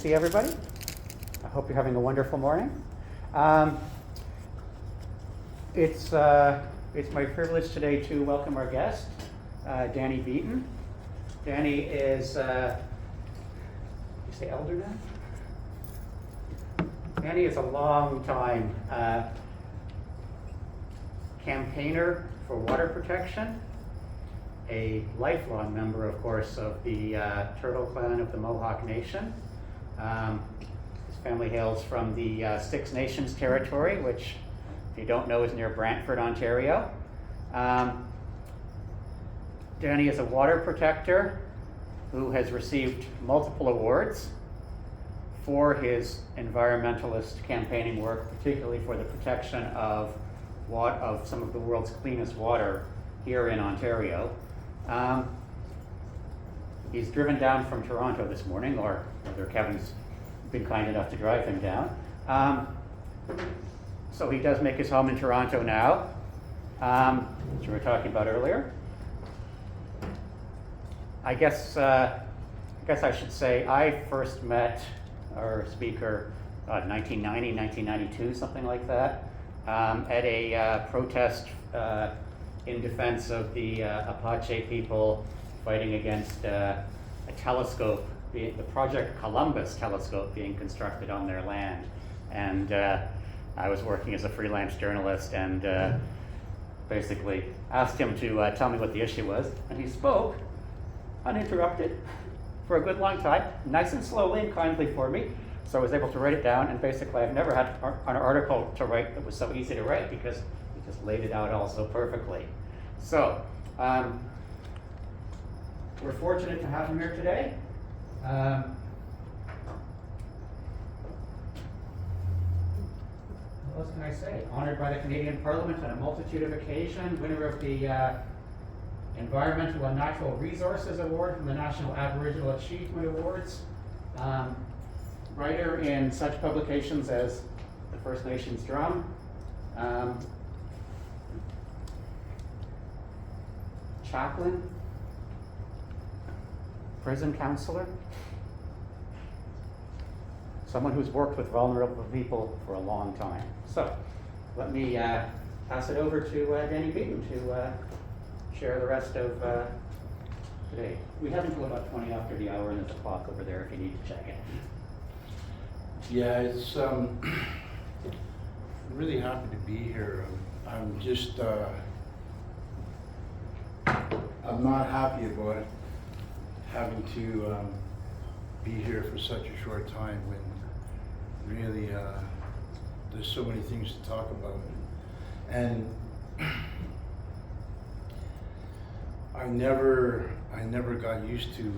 see everybody. I hope you're having a wonderful morning. It's my privilege today to welcome our guest, Danny Beaton. Danny is, you say elder now? Danny is a long time campaigner for water protection, a lifelong member, of course, of the Turtle Clan of the Mohawk Nation. His family hails from the Six Nations territory, which, if you don't know, is near Brantford, Ontario. Danny is a water protector who has received multiple awards for his environmentalist campaigning work, particularly for the protection of some of the world's cleanest water here in Ontario. He's driven down from Toronto this morning, or rather Kevin's been kind enough to drive him down. So he does make his home in Toronto now, which we were talking about earlier. I guess I should say I first met our speaker 1990, 1992, something like that, at a protest in defense of the Apache people fighting against a telescope, the Project Columbus telescope being constructed on their land. And I was working as a freelance journalist and basically asked him to tell me what the issue was. And he spoke uninterrupted for a good long time, nice and slowly and kindly for me. So I was able to write it down, and basically I've never had an article to write that was so easy to write because he just laid it out all so perfectly. So we're fortunate to have him here today. What else can I say? Honored by the Canadian Parliament on a multitude of occasions, winner of the Environmental and Natural Resources Award from the National Aboriginal Achievement Awards. Writer in such publications as the First Nations Drum, chaplain, prison counselor, someone who's worked with vulnerable people for a long time. So let me pass it over to Danny Beaton to share the rest of today. We have until about 20 after the hour, and there's a clock over there if you need to check it. Yeah, it's really happy to be here. I'm just I'm not happy about it, having to be here for such a short time when really there's so many things to talk about. And I never got used to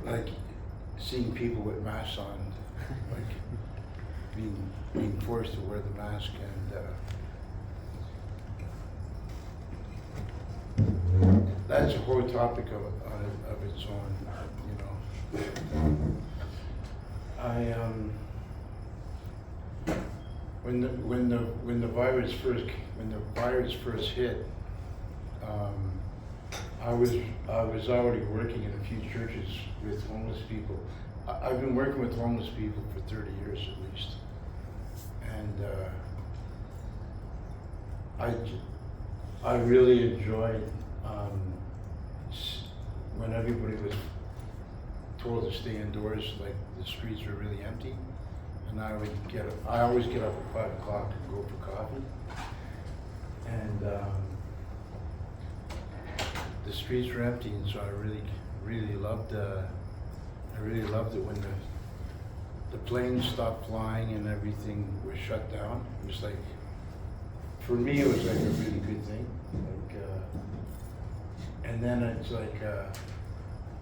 like seeing people with masks on, like being forced to wear the mask, and that's a whole topic of its own, you know. When the virus first hit, I was already working in a few churches with homeless people. I've been working with homeless people for 30 years at least, and I really enjoyed when everybody was told to stay indoors, like the streets were really empty, and I always get up at 5 o'clock and go for coffee, and the streets were empty, and so I really loved it when the planes stopped flying and everything was shut down. It was like, for me, it was like a really good thing. Like, and then it's like,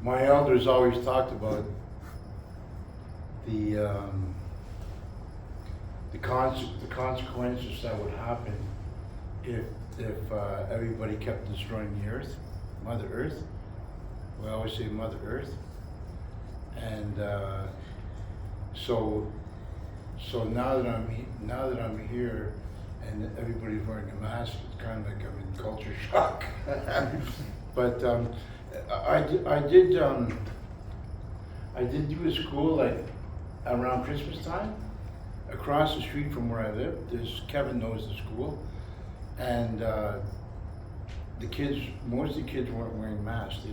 my elders always talked about the consequences that would happen if everybody kept destroying the earth, Mother Earth. We always say Mother Earth. And so now that I'm here and everybody's wearing a mask, it's kind of like I'm in culture shock. But I did I did do a school like around Christmas time. Across the street from where I live, Kevin knows the school, and the kids, most of the kids weren't wearing masks.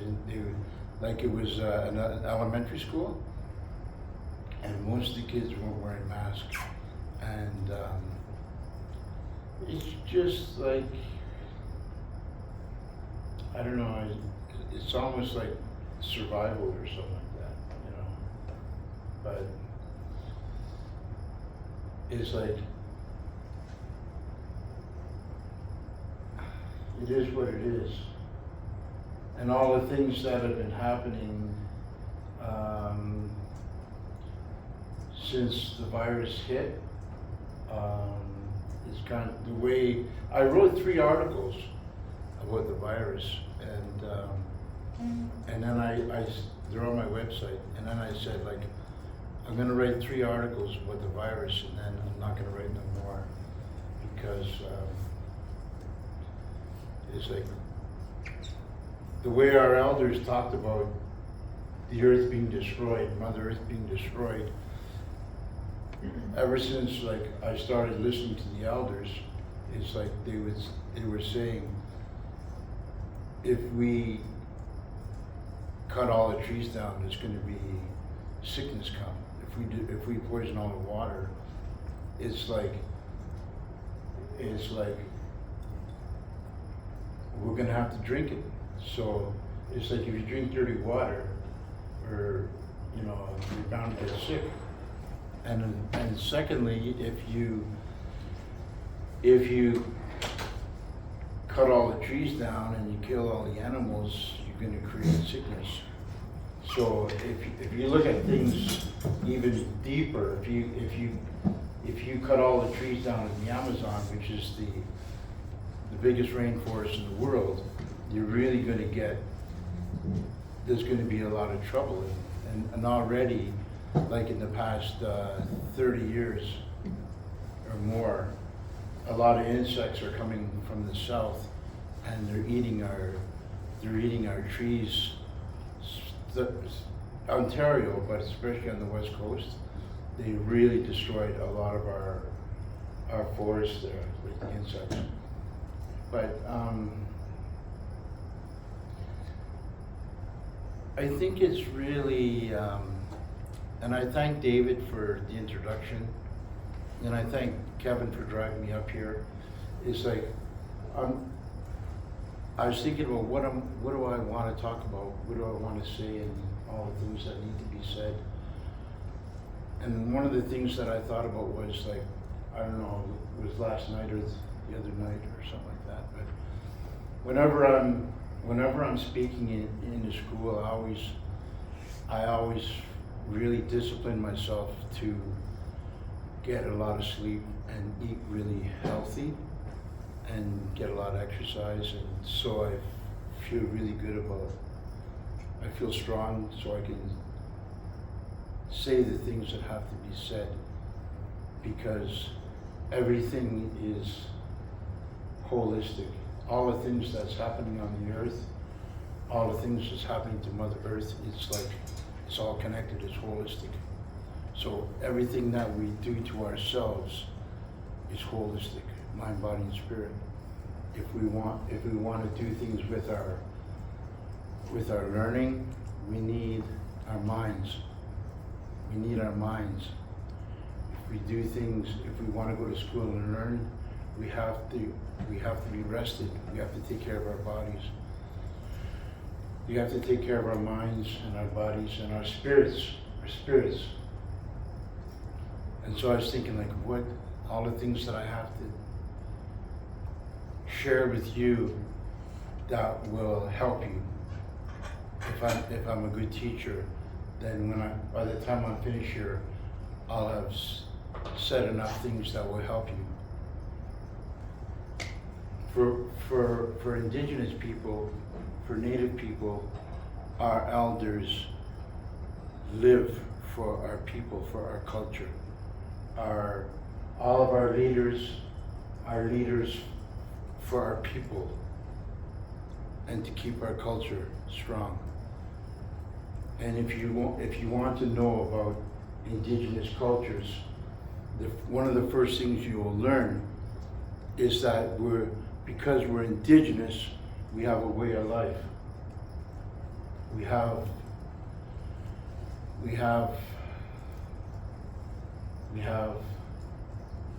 Like it was an elementary school, and most of the kids weren't wearing masks. And it's just like, I don't know, it's almost like survival or something like that, you know. But it's like, it is what it is. And all the things that have been happening since the virus hit, it's kind of the way, I wrote 3 articles about the virus, and then they're on my website, and then I said, like, I'm gonna write 3 articles about the virus, and then I'm not gonna write no more, because it's like, the way our elders talked about the earth being destroyed, Mother Earth being destroyed, ever since like I started listening to the elders, it's like they were saying, if we cut all the trees down, there's going to be sickness come. If we poison all the water, it's like we're going to have to drink it. So it's like if you drink dirty water, or you know, you're bound to get sick. And secondly, if you cut all the trees down and you kill all the animals, you're going to create sickness. So if you look at things even deeper, if you cut all the trees down in the Amazon, which is the biggest rainforest in the world, you're really going to there's going to be a lot of trouble. And already, like in the past 30 years or more, a lot of insects are coming from the south, and they're eating our trees. Ontario, but especially on the west coast, they really destroyed a lot of our forests there with the insects. But I think it's really, and I thank David for the introduction, and I thank Kevin for driving me up here. It's like, I was thinking about what do I want to talk about, what do I want to say, and all the things that need to be said. And one of the things that I thought about was like, I don't know, it was last night or the other night or something like that, but whenever I'm speaking in the school, I always really discipline myself to get a lot of sleep and eat really healthy and get a lot of exercise, and so I feel really good about it. I feel strong so I can say the things that have to be said, because everything is holistic. All the things that's happening on the earth, all the things that's happening to Mother Earth, it's all connected, it's holistic. So everything that we do to ourselves is holistic, mind, body, and spirit. If we want to do things with our learning, we need our minds. We need our minds. If we do things, if we want to go to school and learn, we have to be rested. We have to take care of our bodies. We have to take care of our minds and our bodies and our spirits. And so I was thinking, like, what all the things that I have to share with you that will help you. If I'm a good teacher, then by the time I'm finished here, I'll have said enough things that will help you. For indigenous people, for Native people, our elders live for our people, for our culture. All of our leaders are leaders for our people and to keep our culture strong. And if you want to know about indigenous cultures, one of the first things you will learn is that because we're indigenous, we have a way of life. We have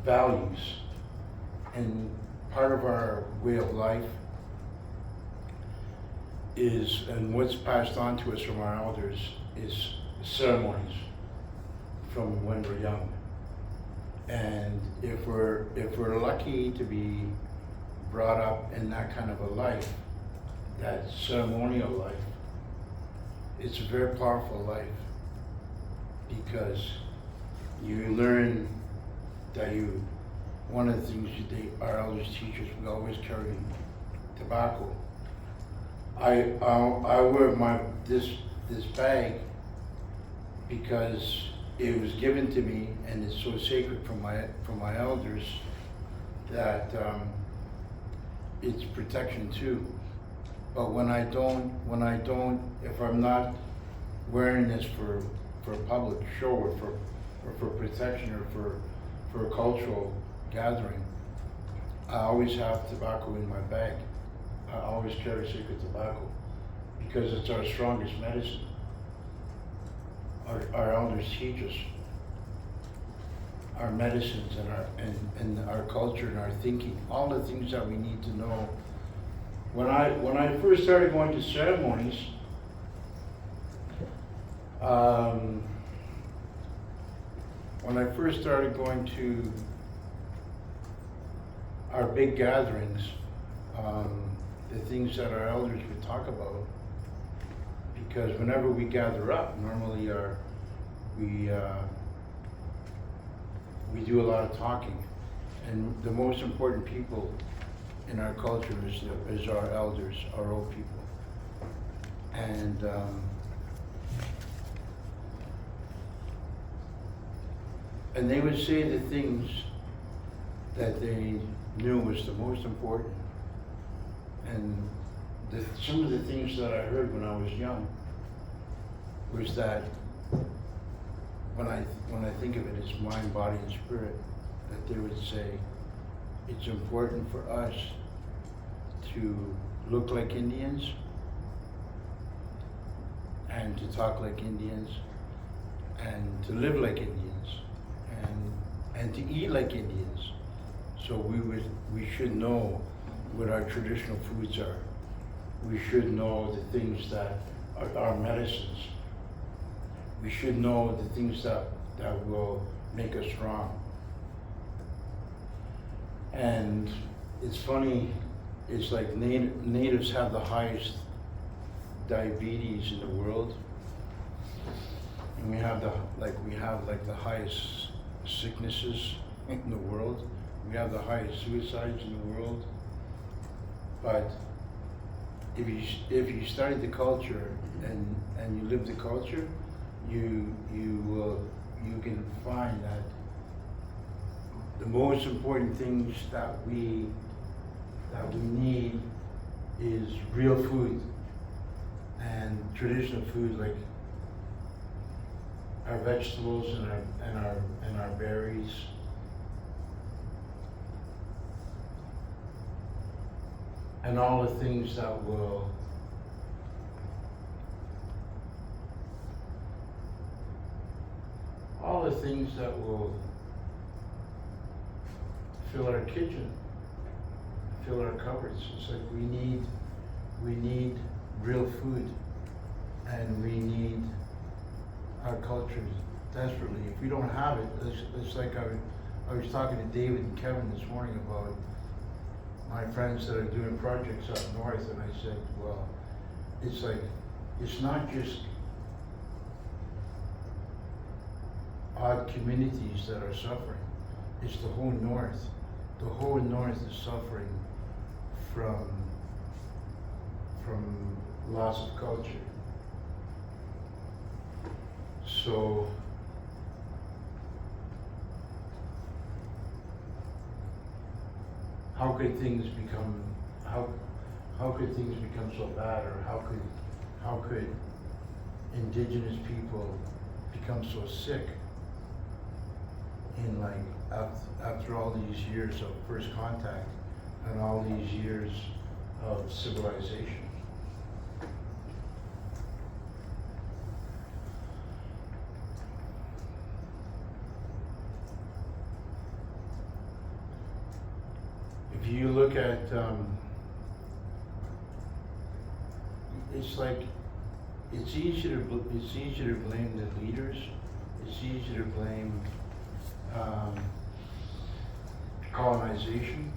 values, and part of our way of life is, and what's passed on to us from our elders, is ceremonies from when we're young. And if we're lucky to be brought up in that kind of a life, that ceremonial life, it's a very powerful life, because you learn that one of the things our elders teach us, we always carry tobacco. I wear this bag because it was given to me, and it's so sacred from my elders that it's protection too. But when I don't, if I'm not wearing this for a public show or for protection or for a cultural gathering, I always have tobacco in my bag. I always carry sacred tobacco because it's our strongest medicine. Our elders teach us our medicines and our culture and our thinking, all the things that we need to know. When I first started going to ceremonies, when I first started going to our big gatherings, the things that our elders would talk about, because whenever we gather up, normally we do a lot of talking, and the most important people in our culture is our elders, our old people, and they would say the things that they knew was the most important. And some of the things that I heard when I was young was that when I think of it as mind, body, and spirit, that they would say it's important for us to look like Indians and to talk like Indians and to live like Indians and to eat like Indians. So we should know what our traditional foods are. We should know the things that are our medicines. We should know the things that will make us strong. And it's funny, it's like natives have the highest diabetes in the world, and we have the highest sicknesses in the world. We have the highest suicides in the world. But if you study the culture and you live the culture, you can find that the most important things that we need is real food and traditional food, like our vegetables and our berries. And all the things that will fill our kitchen, fill our cupboards. It's like we need real food, and we need our culture desperately. If we don't have it, it's like I was talking to David and Kevin this morning about my friends that are doing projects up north, and I said, well, it's like, it's not just odd communities that are suffering, it's the whole north. The whole north is suffering from loss of culture. So how could things become so bad, or how could indigenous people become so sick in like after all these years of first contact and all these years of civilization. If you look at, it's like, it's easier to blame the leaders. It's easier to blame colonization,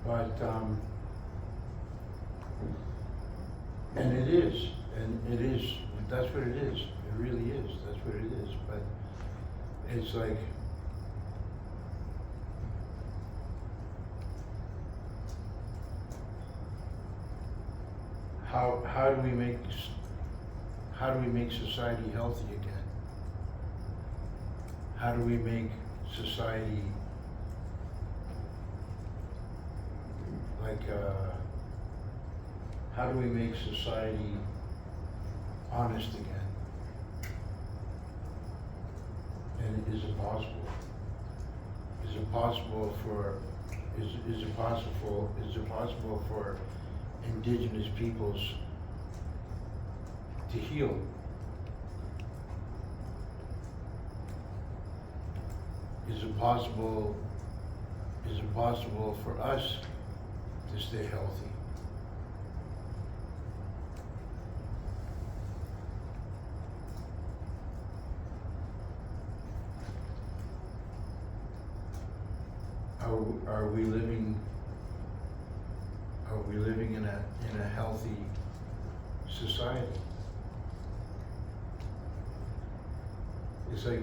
but and it is. That's what it is. It really is. That's what it is. But it's like, how do we make society healthy again? How do we make society like how do we make society honest again? And is it possible? Is it possible for indigenous peoples to heal? Is it possible for us to stay healthy? Are we living in a healthy society? It's like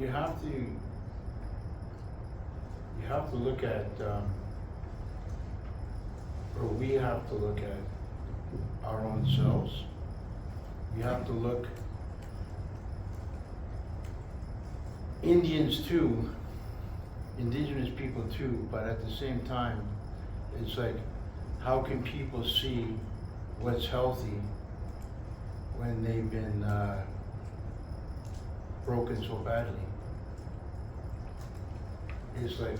you have to look at, or we have to look at our own selves. We have to look, Indians too, indigenous people too, but at the same time, it's like, how can people see what's healthy when they've been broken so badly? It's like,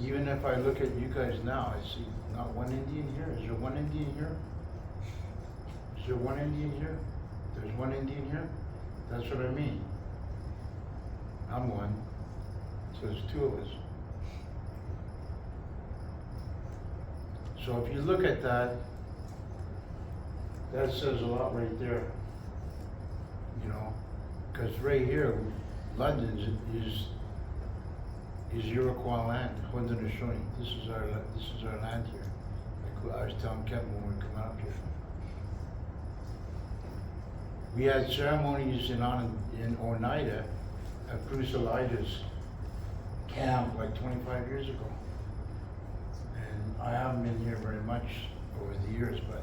even if I look at you guys now, I see not one Indian here. Is there one Indian here? Is there one Indian here? There's one Indian here? That's what I mean. I'm one, so there's two of us. So if you look at that, that says a lot right there. You know, because right here, London is Iroquois land, Haudenosaunee. This is our land here. Like I was telling Kevin when we come out here. We had ceremonies in Oneida at Bruce Elijah's camp like 25 years ago. And I haven't been here very much over the years, but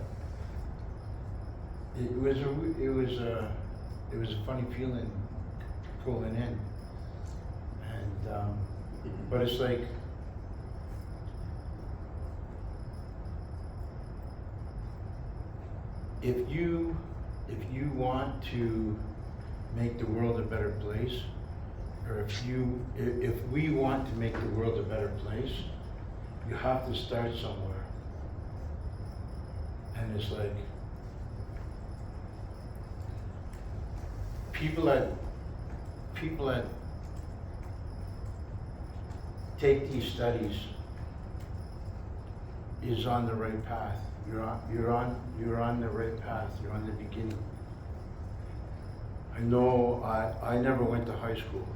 it was a funny feeling pulling in. And but it's like, if you want to make the world a better place, or if we want to make the world a better place, you have to start somewhere. And it's like, people that take these studies is on the right path. You're on the right path. You're on the beginning. I know I never went to high school.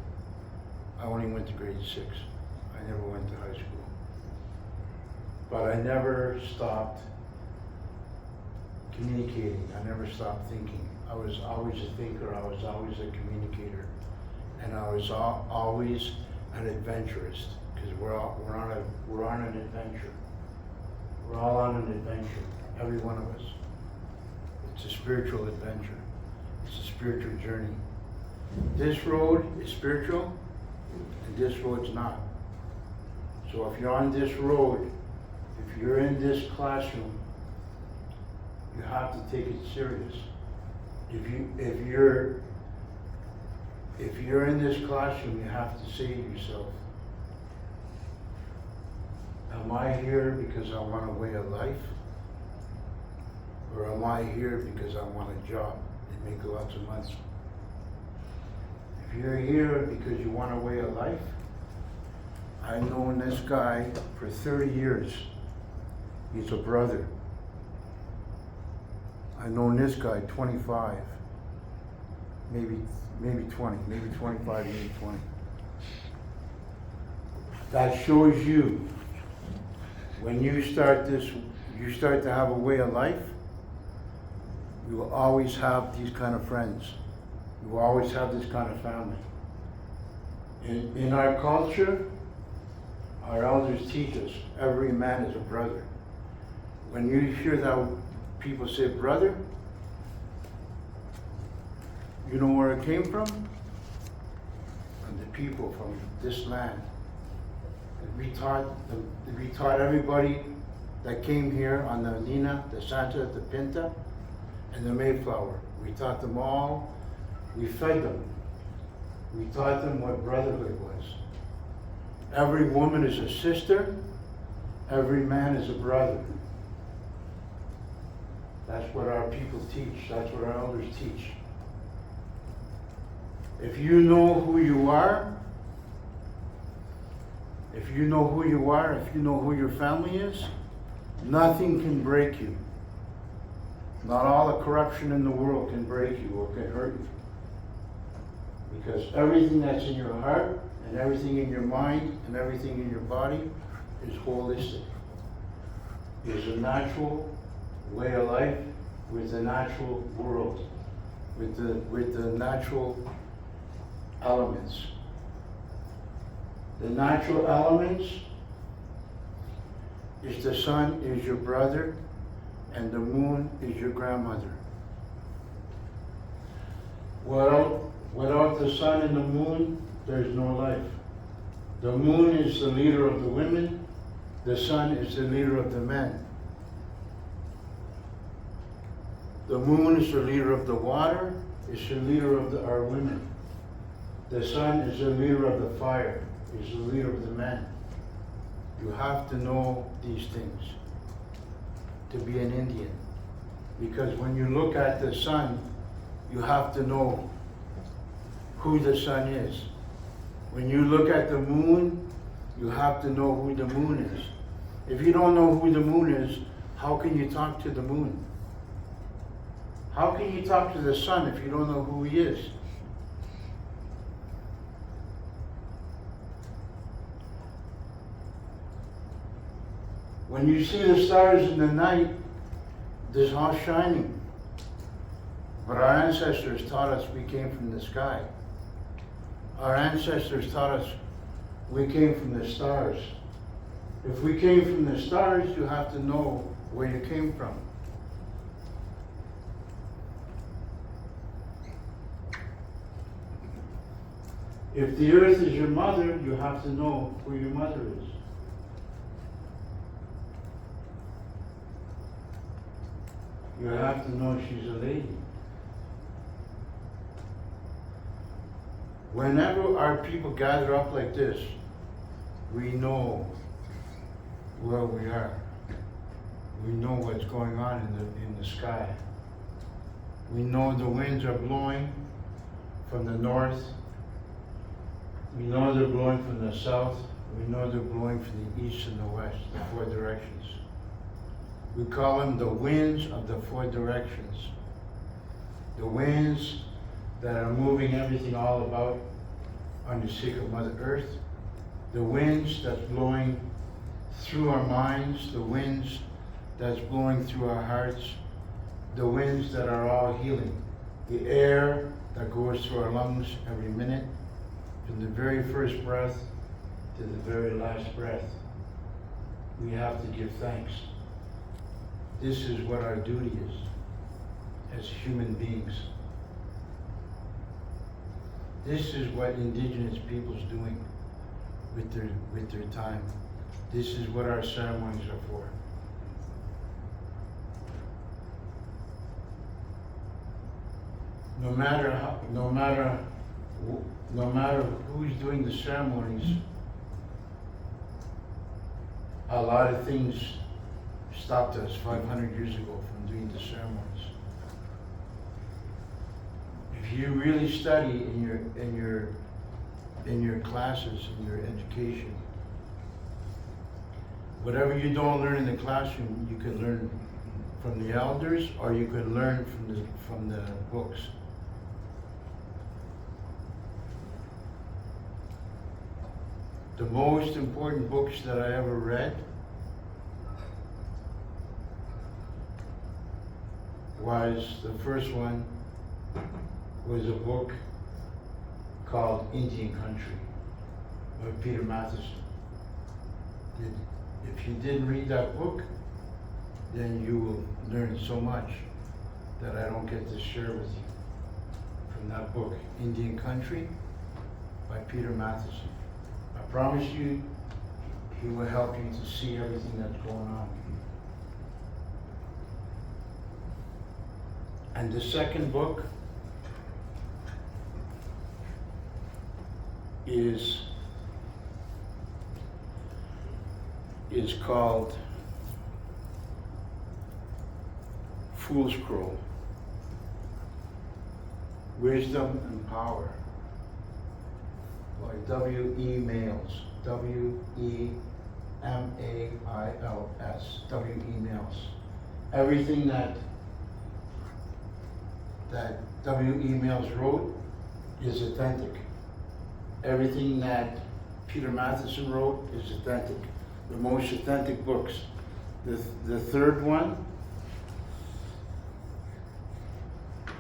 I only went to grade 6. I never went to high school. But I never stopped communicating. I never stopped thinking. I was always a thinker. I was always a communicator. And I was always an adventurist, because we're on an adventure. We're all on an adventure, every one of us. It's a spiritual adventure. It's a spiritual journey. This road is spiritual, and this road's not. So if you're on this road, if you're in this classroom, you have to take it serious. If you're in this classroom, you have to say to yourself, am I here because I want a way of life? Or am I here because I want a job and make lots of money? If you're here because you want a way of life, I've known this guy for 30 years. He's a brother. I've known this guy 25, maybe 20, maybe 25, maybe 20. That shows you, when you start to have a way of life, you will always have these kind of friends. You will always have this kind of family. In our culture, our elders teach us, every man is a brother. When you hear that people say brother, you know where it came from? From the people from this land. We taught everybody that came here on the Nina, the Santa, the Pinta, and the Mayflower. We taught them all. We fed them. We taught them what brotherhood was. Every woman is a sister. Every man is a brother. That's what our people teach. That's what our elders teach. If you know who you are, if you know who you are, if you know who your family is, nothing can break you. Not all the corruption in the world can break you or can hurt you. Because everything that's in your heart and everything in your mind and everything in your body is holistic. It's a natural way of life with the natural world, with the natural elements. The natural elements is the sun is your brother and the moon is your grandmother. Without the sun and the moon, there's no life. The moon is the leader of the women. The sun is the leader of the men. The moon is the leader of the water. It's the leader of our women. The sun is the leader of the fire. It's the leader of the men. You have to know these things to be an Indian. Because when you look at the sun, you have to know who the sun is. When you look at the moon, you have to know who the moon is. If you don't know who the moon is, how can you talk to the moon? How can you talk to the sun if you don't know who he is? When you see the stars in the night, they're all shining. But our ancestors taught us we came from the sky. Our ancestors taught us we came from the stars. If we came from the stars, you have to know where you came from. If the earth is your mother, you have to know who your mother is. You have to know she's a lady. Whenever our people gather up like this, we know where we are. We know what's going on in the sky. We know the winds are blowing from the north. We know they're blowing from the south. We know they're blowing from the east and the west, the four directions. We call them the winds of the four directions. The winds that are moving everything all about on the sacred Mother Earth. The winds that's blowing through our minds. The winds that's blowing through our hearts. The winds that are all healing. The air that goes through our lungs every minute, from the very first breath to the very last breath. We have to give thanks. This is what our duty is. as human beings. This is what indigenous people's doing with their time. This is what our ceremonies are for. No matter who's doing the ceremonies, a lot of things stopped us 500 years ago from doing the ceremonies. If you really study in your classes, in your education, whatever you don't learn in the classroom, you can learn from the elders, or you can learn from the books. The most important books that I ever read was, the first one was a book called Indian Country by Peter Matheson. If you didn't read that book, then you will learn so much that I don't get to share with you from that book, Indian Country by Peter Matheson. I promise you, he will help you to see everything that's going on. And the second book is called Fool's Scroll, Wisdom and Power, by W.E. Males, W-E-M-A-I-L-S, W.E. Males. Everything that W.E. Males wrote is authentic. Everything that Peter Matheson wrote is authentic. The most authentic books. The third one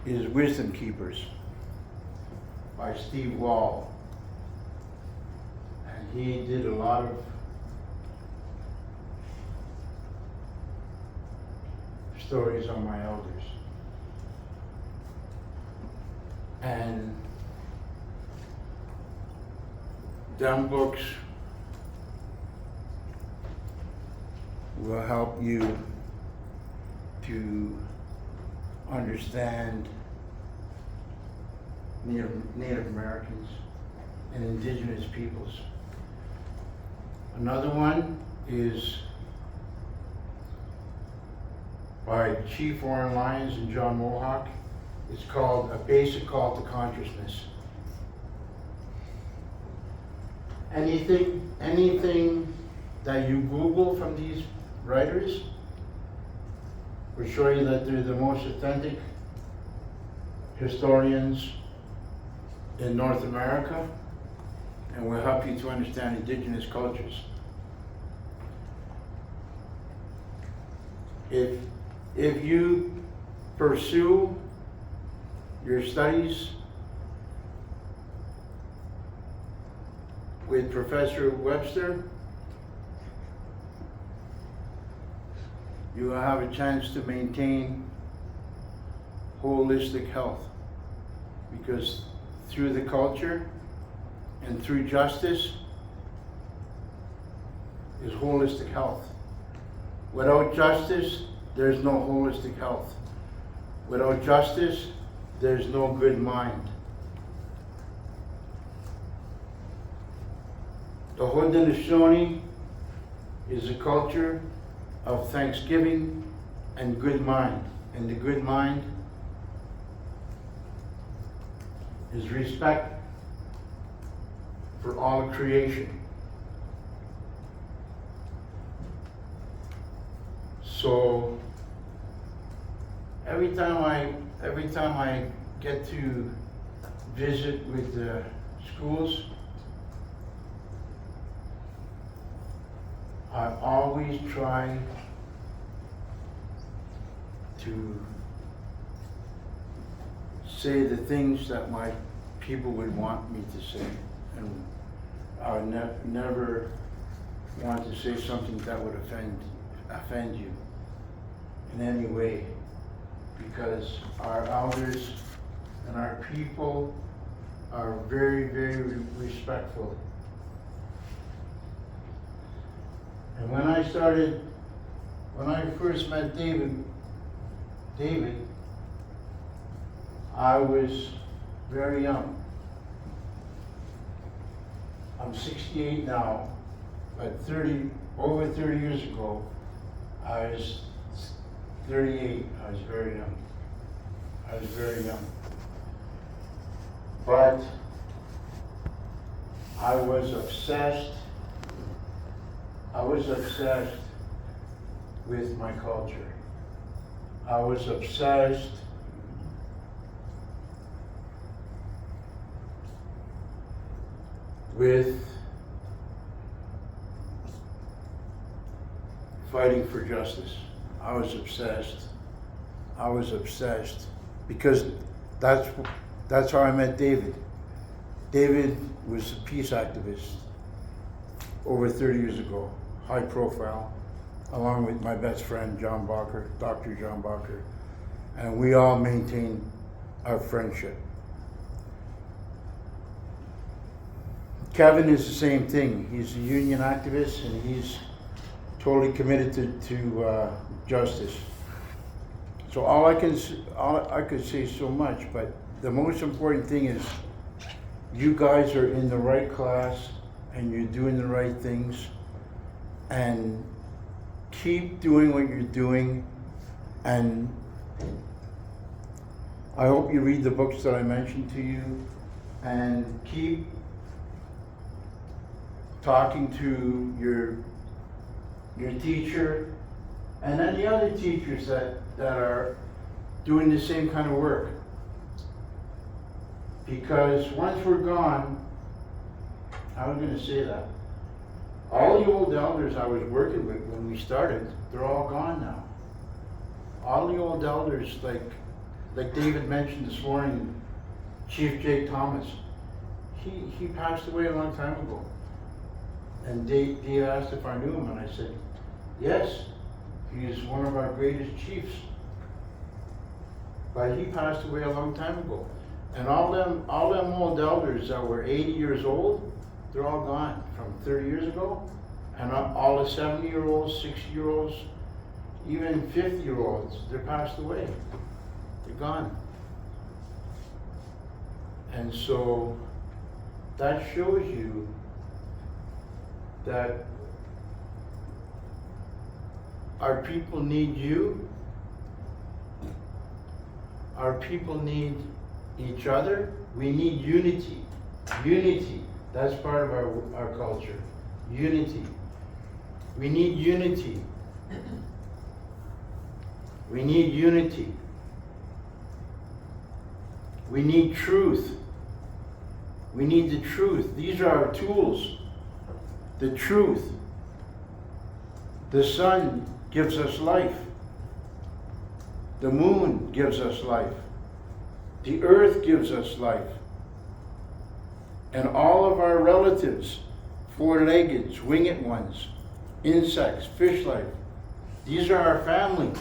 is Wisdom Keepers by Steve Wall. And he did a lot of stories on my elders. And them books will help you to understand Native Americans and indigenous peoples. Another one is by Chief Warren Lyons and John Mohawk. It's called A Basic Call to Consciousness. Anything that you Google from these writers will show you that they're the most authentic historians in North America, and will help you to understand indigenous cultures. If you pursue your studies with Professor Webster, you will have a chance to maintain holistic health, because through the culture and through justice is holistic health. Without justice, there's no holistic health. Without justice, there's no good mind. The Haudenosaunee is a culture of thanksgiving and good mind. And the good mind is respect for all creation. So every time I get to visit with the schools, I always try to say the things that my people would want me to say, and I would never want to say something that would offend you in any way. because our elders and our people are very, very respectful. And when I first met David, I was very young. I'm 68 now, but over 30 years ago, I was 38. I was very young. But I was obsessed with my culture. I was obsessed with fighting for justice. I was obsessed because that's how I met David. David was a peace activist over 30 years ago, high profile, along with my best friend, John Bacher, Dr. John Bacher, and we all maintained our friendship. Kevin is the same thing. He's a union activist and he's totally committed to justice. So I could say so much, but the most important thing is you guys are in the right class and you're doing the right things, and keep doing what you're doing, and I hope you read the books that I mentioned to you, and keep talking to your teacher and any other teachers that are doing the same kind of work. Because once we're gone, I was going to say that, all the old elders I was working with when we started, they're all gone now. All the old elders, like David mentioned this morning, Chief Jake Thomas, he passed away a long time ago. And Dave asked if I knew him, and I said, yes, he is one of our greatest chiefs. But he passed away a long time ago. And all them old elders that were 80 years old, they're all gone from 30 years ago. And all the 70-year-olds, 60-year-olds, even 50-year-olds, they're passed away. They're gone. And so that shows you that our people need you. Our people need each other. We need unity. Unity. That's part of our culture. Unity. We need unity. We need unity. We need truth. We need the truth. These are our tools. The truth. The sun gives us life. The moon gives us life. The earth gives us life. And all of our relatives, four-leggeds, winged ones, insects, fish life, these are our family.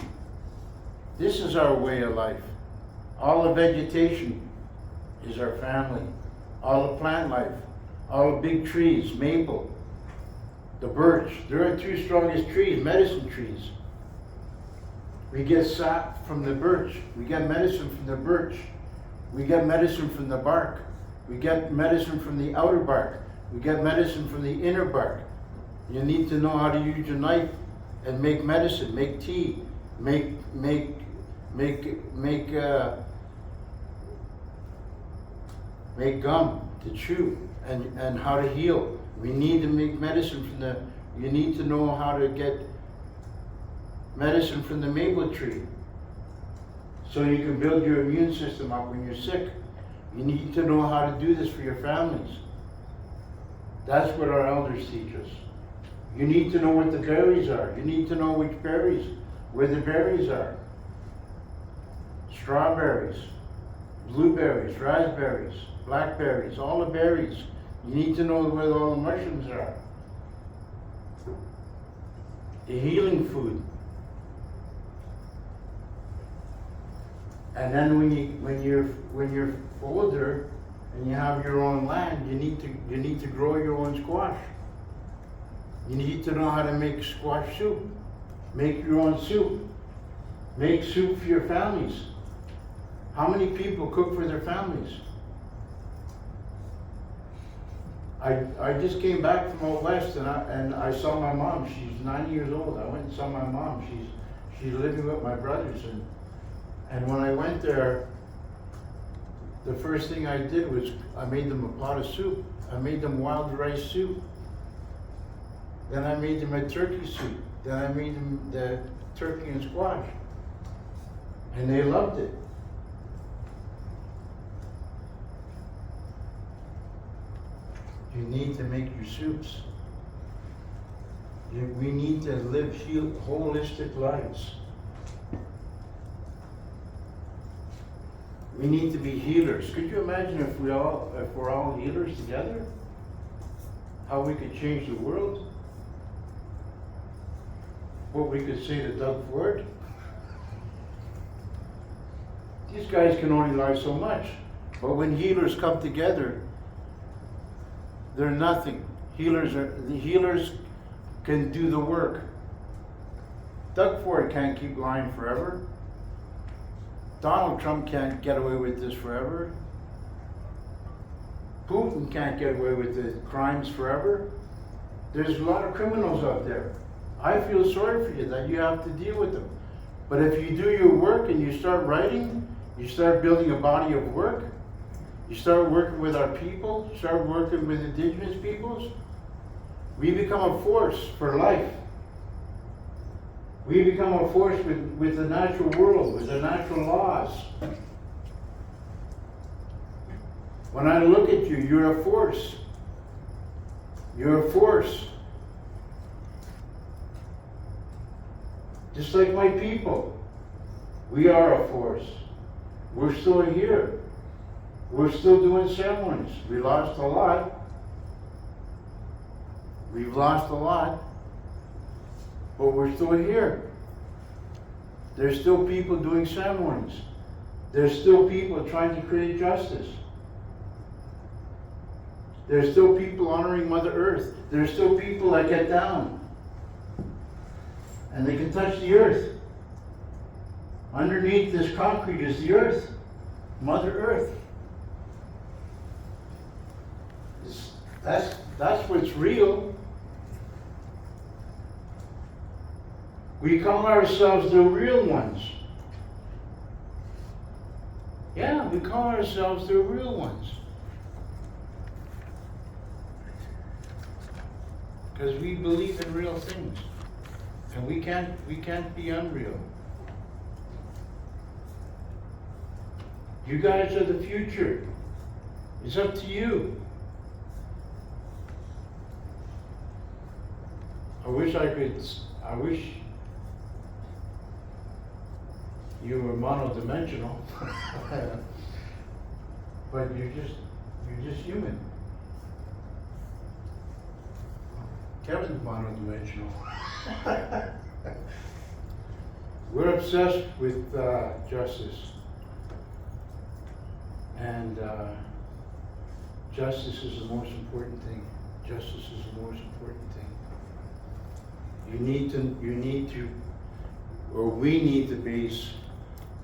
This is our way of life. All the vegetation is our family. All the plant life, all the big trees, maple, the birch. They're our two strongest trees, medicine trees. We get sap from the birch. We get medicine from the birch. We get medicine from the bark. We get medicine from the outer bark. We get medicine from the inner bark. You need to know how to use your knife and make medicine, make tea, make gum to chew, and how to heal. We need to make medicine from you need to know how to get medicine from the maple tree so you can build your immune system up when you're sick. You need to know how to do this for your families. That's what our elders teach us. You need to know what the berries are. You need to know which berries, where the berries are. Strawberries, blueberries, raspberries, blackberries, all the berries. You need to know where all the mushrooms are. The healing food. And then when you're older and you have your own land, you need to grow your own squash. You need to know how to make squash soup. Make your own soup. Make soup for your families. How many people cook for their families? I just came back from out west and I saw my mom. She's 90 years old. I went and saw my mom. She's living with my brothers, and when I went there, the first thing I did was I made them a pot of soup. I made them wild rice soup. Then I made them a turkey soup. Then I made them the turkey and squash. And they loved it. You need to make your soups. We need to live holistic lives. We need to be healers. Could you imagine if we're all healers together? How we could change the world? What we could say to Doug Ford? These guys can only lie so much. But when healers come together, they're nothing. The healers can do the work. Doug Ford can't keep lying forever. Donald Trump can't get away with this forever. Putin can't get away with the crimes forever. There's a lot of criminals out there. I feel sorry for you that you have to deal with them. But if you do your work and you start writing, you start building a body of work, you start working with our people, start working with indigenous peoples, we become a force for life. We become a force with the natural world, with the natural laws. When I look at you, you're a force. You're a force. Just like my people. We are a force. We're still here. We're still doing ceremonies. We lost a lot. We've lost a lot. But we're still here. There's still people doing ceremonies. There's still people trying to create justice. There's still people honoring Mother Earth. There's still people that get down. And they can touch the earth. Underneath this concrete is the earth. Mother Earth. That's what's real. We call ourselves the real ones. Yeah, we call ourselves the real ones. Because we believe in real things. And we can't be unreal. You guys are the future. It's up to you. I wish you were monodimensional. But you're just human. Kevin's monodimensional. We're obsessed with justice. And justice is the most important thing. Justice is the most important thing. We need to base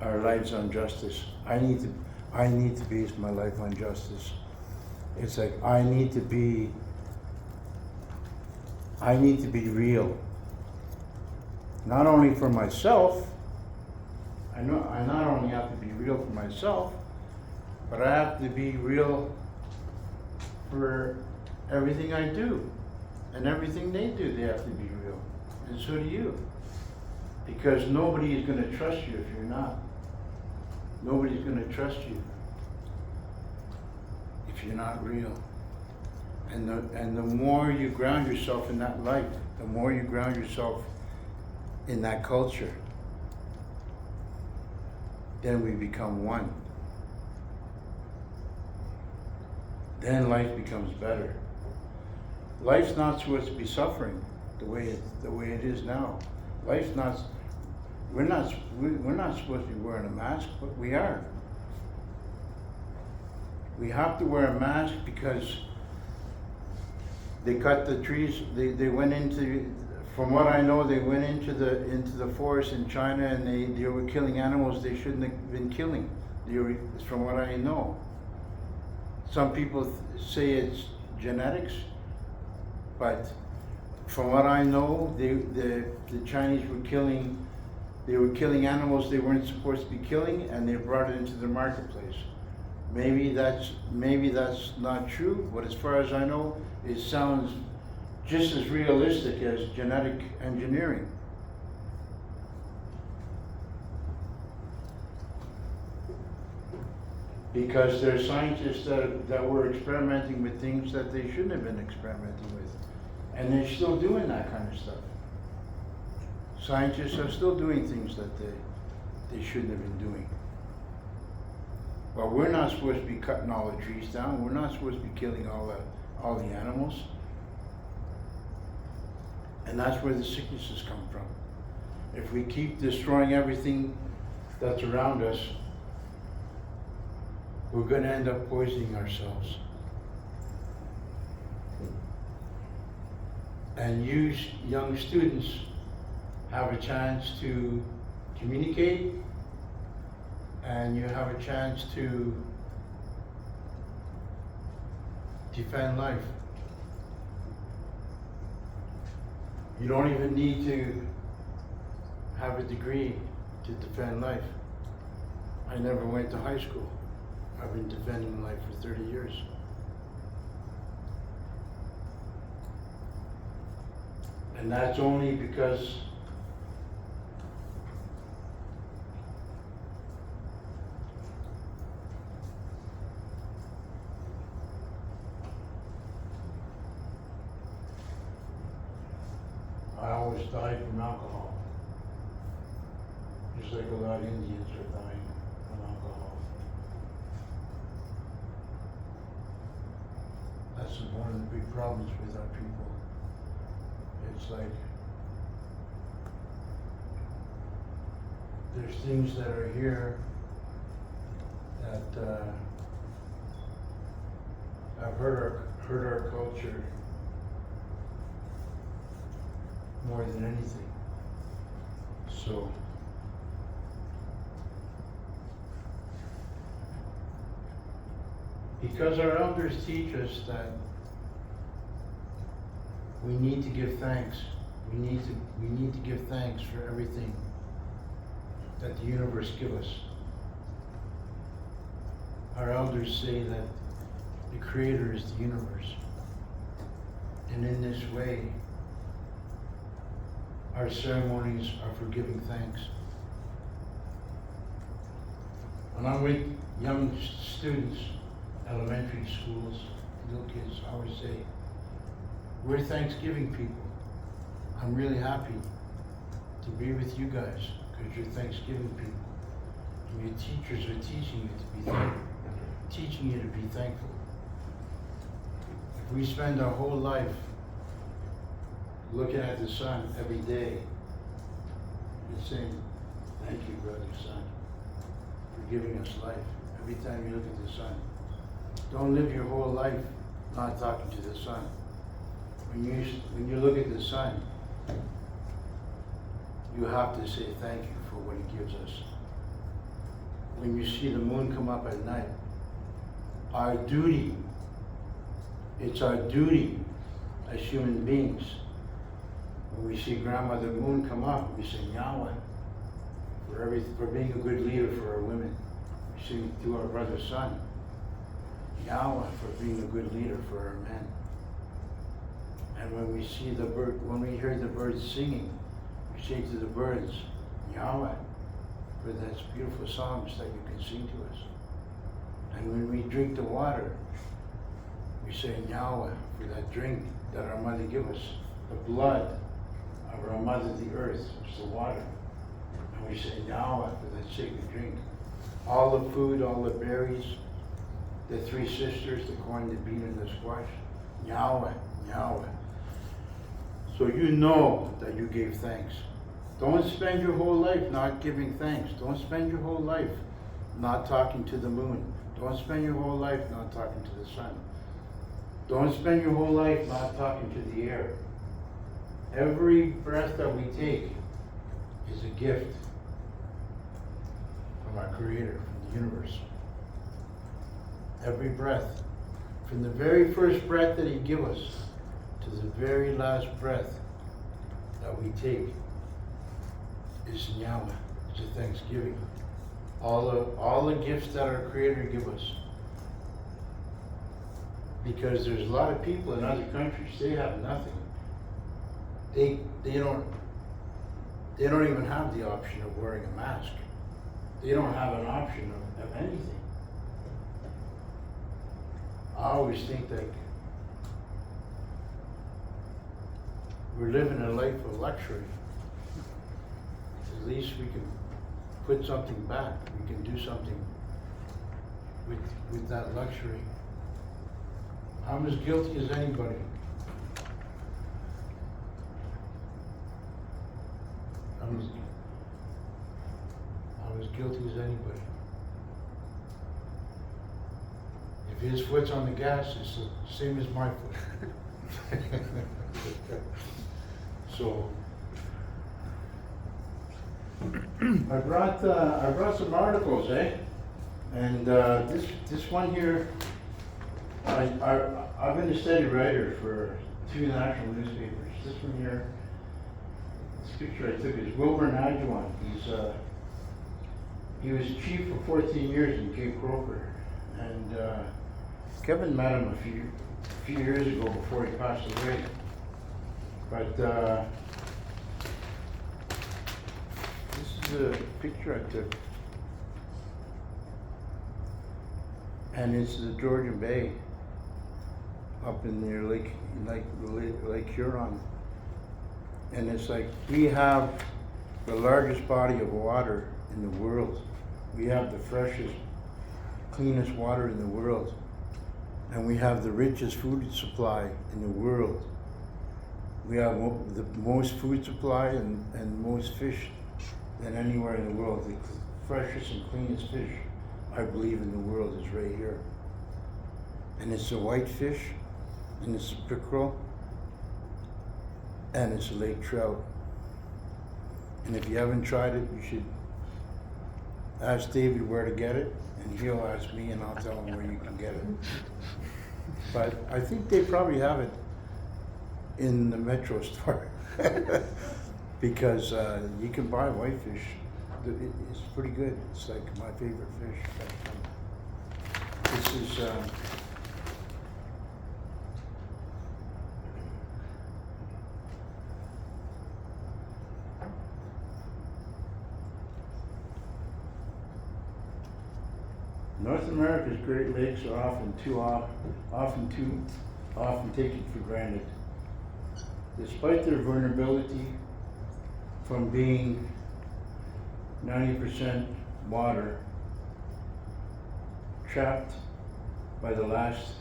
our lives on justice. I need to base my life on justice. It's like I need to be real. Not only for myself, I not only have to be real for myself, but I have to be real for everything I do. And everything they do, they have to be real. And so do you. Because nobody is going to trust you if you're not. Nobody's going to trust you if you're not real. And the more you ground yourself in that light, the more you ground yourself in that culture, then we become one. Then life becomes better. Life's not supposed to be suffering the way it is now. we're not supposed to be wearing a mask, but we are. We have to wear a mask because they cut the trees, they went into, from what I know, they went into the forest in China and they were killing animals they shouldn't have been killing. From what I know. Some people say it's genetics, but from what I know, the Chinese were killing animals they weren't supposed to be killing, and they brought it into the marketplace. Maybe that's not true, but as far as I know, it sounds just as realistic as genetic engineering. Because there are scientists that were experimenting with things that they shouldn't have been experimenting with. And they're still doing that kind of stuff. Scientists are still doing things that they shouldn't have been doing. But we're not supposed to be cutting all the trees down. We're not supposed to be killing all the animals. And that's where the sicknesses come from. If we keep destroying everything that's around us, we're going to end up poisoning ourselves. And you young students have a chance to communicate, and you have a chance to defend life. You don't even need to have a degree to defend life. I never went to high school. I've been defending life for 30 years. And that's only because I always died from alcohol. Just like a lot of Indians are dying from alcohol. That's one of the big problems with our people. It's like there's things that are here that have hurt our culture more than anything. So because our elders teach us that we need to give thanks. We need to give thanks for everything that the universe gives us. Our elders say that the Creator is the universe. And in this way, our ceremonies are for giving thanks. When I'm with young students, elementary schools, little kids, I always say, we're Thanksgiving people. I'm really happy to be with you guys because you're Thanksgiving people. And your teachers are teaching you to be thankful. If we spend our whole life looking at the sun every day and saying, thank you, brother sun, for giving us life. Every time you look at the sun. Don't live your whole life not talking to the sun. When you look at the sun, you have to say thank you for what it gives us. When you see the moon come up at night, it's our duty as human beings. When we see Grandmother Moon come up, we say Yahweh for being a good leader for our women. We sing to our brother sun, Yahweh for being a good leader for our men. And when we see when we hear the birds singing, we say to the birds, Yahweh, for those beautiful songs that you can sing to us. And when we drink the water, we say Yahweh for that drink that our mother gave us, the blood of our mother, the earth, is the water. And we say Yahweh for that sacred drink. All the food, all the berries, the three sisters, the corn, the bean, and the squash, Yahweh, Yahweh. So you know that you gave thanks. Don't spend your whole life not giving thanks. Don't spend your whole life not talking to the moon. Don't spend your whole life not talking to the sun. Don't spend your whole life not talking to the air. Every breath that we take is a gift from our Creator, from the universe. Every breath, from the very first breath that He gave us to the very last breath that we take, is Nyama, is a thanksgiving. All the gifts that our Creator give us. Because there's a lot of people in other countries, they have nothing. They don't even have the option of wearing a mask. They don't have an option of anything. I always think that we're living a life of luxury. At least we can put something back. We can do something with that luxury. I'm as guilty as anybody. I'm as guilty as anybody. If his foot's on the gas, it's the same as my foot. So I brought some articles, and this one here, I've been a steady writer for 2 national newspapers. This one here, this picture I took is Wilbur Najuan. He was chief for 14 years in Cape Croker, and Kevin met him a few years ago before he passed away. But this is a picture I took, and it's the Georgian Bay up in there, Lake Huron, and it's like we have the largest body of water in the world. We have the freshest, cleanest water in the world, and we have the richest food supply in the world. We have the most food supply and most fish than anywhere in the world. The freshest and cleanest fish, I believe, in the world is right here. And it's a white fish, and it's a pickerel, and it's a lake trout. And if you haven't tried it, you should ask David where to get it, and he'll ask me, and I'll tell him where you can get it. But I think they probably have it in the Metro store because you can buy whitefish. It's pretty good. It's like my favorite fish. This is North America's Great Lakes are often taken for granted. Despite their vulnerability from being 90% water, trapped by the last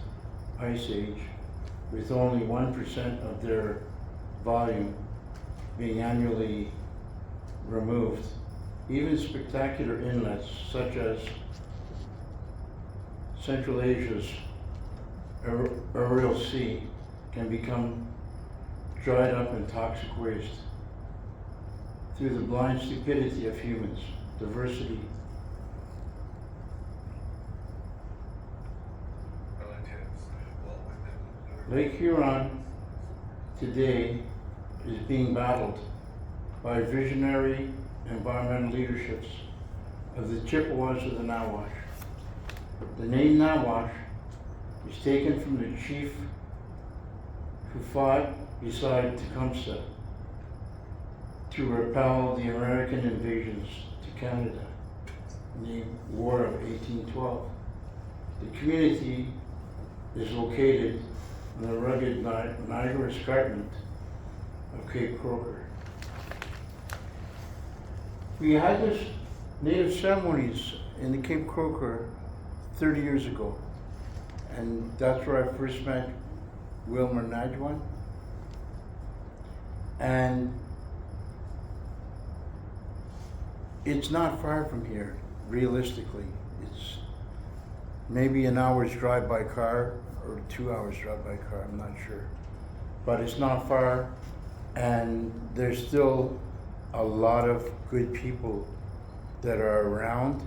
ice age, with only 1% of their volume being annually removed, even spectacular inlets such as Central Asia's Aral Sea can become dried up in toxic waste through the blind stupidity of humans. Diversity Lake Huron today is being battled by visionary environmental leaderships of the Chippewas of the Nawash. The name Nawash is taken from the chief who fought beside Tecumseh to repel the American invasions to Canada in the War of 1812. The community is located on the rugged Niagara Escarpment of Cape Croker. We had this native ceremonies in the Cape Croker 30 years ago, and that's where I first met Wilmer Najuan. And it's not far from here, realistically. It's maybe an hour's drive by car or 2 hours drive by car, I'm not sure. But it's not far, and there's still a lot of good people that are around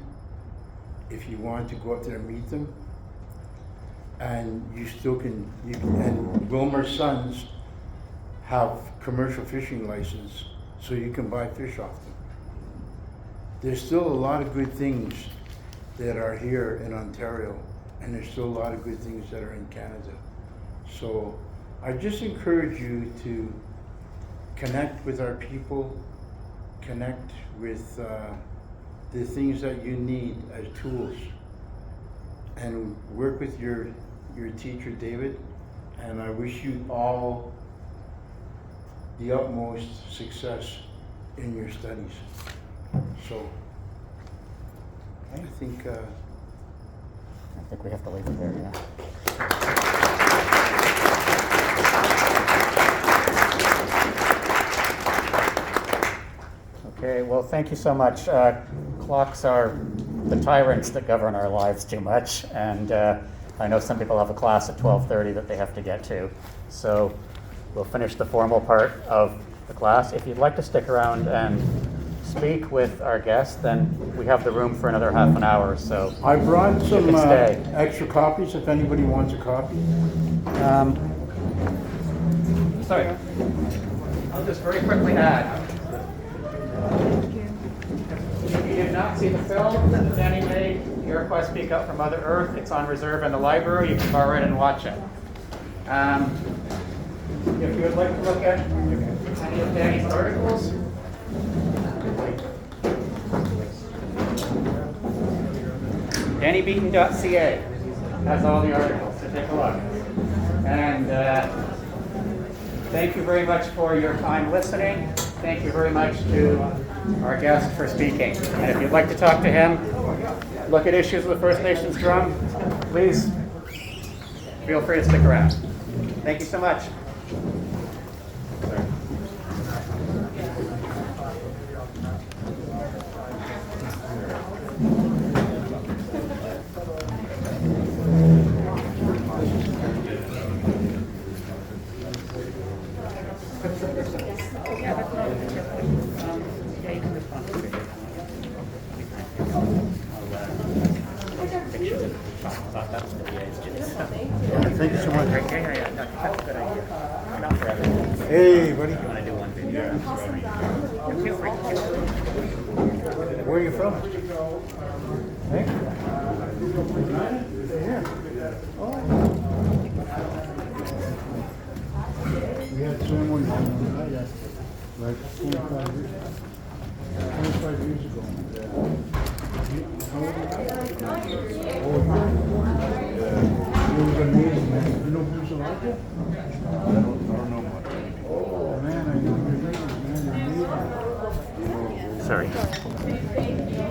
if you want to go up there and meet them. And you still can, and Wilmer's sons have commercial fishing license, so you can buy fish off them. There's still a lot of good things that are here in Ontario, and there's still a lot of good things that are in Canada. So I just encourage you to connect with our people, connect with the things that you need as tools, and work with your teacher, David, and I wish you all the utmost success in your studies. So, I think we have to leave it there, yeah. Okay, well, thank you so much. Clocks are the tyrants that govern our lives too much, and I know some people have a class at 12:30 that they have to get to. So we'll finish the formal part of the class. If you'd like to stick around and speak with our guests, then we have the room for another half an hour, so I brought you some can stay. extra copies if anybody wants a copy. Sorry, I'll just very quickly add. If you did not see the film that Danny made, Iroquois Speak Out from Mother Earth, it's on reserve in the library. You can borrow it and watch it. If you would like to look at any of Danny's articles, DannyBeaton.ca has all the articles, so take a look. And thank you very much for your time listening. Thank you very much to our guest for speaking. And if you'd like to talk to him, look at issues with First Nations Drum, please feel free to stick around. Thank you so much. Thank you so much. Yeah, no, that's a good idea. Not for everyone. Hey, buddy. You want to do one video? Feel free. Where are you from? Hey? Yeah. Oh. We had someone like 25 years ago. How old are you? It was amazing, man. You know who's alive yet? I don't know much. Oh, man, I know your name, man. You're amazing. Sorry.